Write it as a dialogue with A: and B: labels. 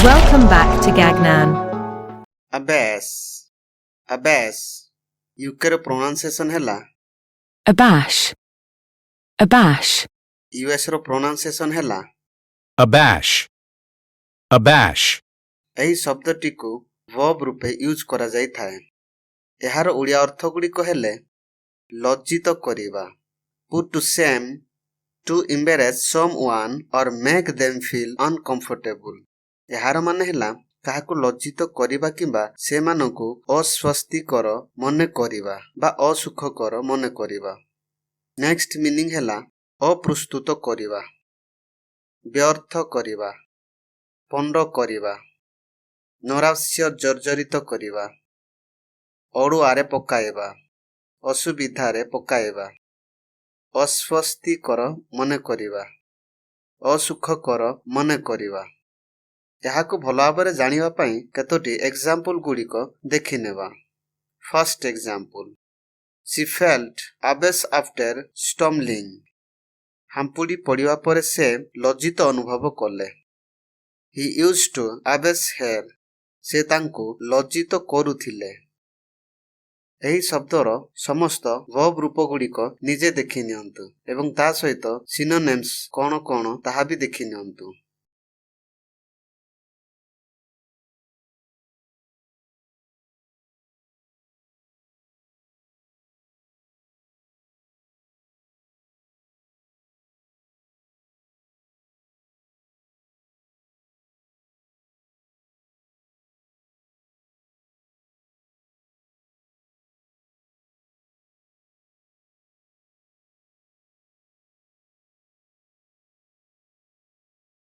A: Welcome back to Gagnan.
B: Abash. Abash. UK pronunciation हैला
A: Abash. Abash.
B: US रो pronunciation हैला
C: abash, abash,
B: एही शब्दटी को verb रूपे use करा जाई थाए। एहार ओडिया अर्थ गुड़िक हेले लज्जित करिबा, put to shame, to embarrass someone or make them feel uncomfortable। एहार माने हैला काहाकु लज्जित करिबा किंबा सेमानकु अस्वस्तिकर मने करिबा बा असुखकर मने करिबा। नेक्स्ट मीनिंग हैला अप्रस्तुत करिबा, व्यर्थ करिबा, पंड करिबा, नरावश्य जर्जरित करिबा, अड़ुआरे पकाइबा, असुविधारे पकाइबा, अस्वस्तिकर मने करिबा, असुखकर मने करिबा। एहाकु भल भाबरे जानिबा पई केतोटी एग्जांपल गुड़िक देखिनेबा। First example, she felt abash after stumbling। हांपुड़ी पड़िबा परे से लज्जित अनुभव कले। He used to abash her। से तांको लज्जित करुथिले। एही शब्दर समस्त वर्ब रूप गुड़िक निजे देखि नियंतु एवं ता सहित सिनोनिम्स कोन कोन ताहा भी देखि नियंतु।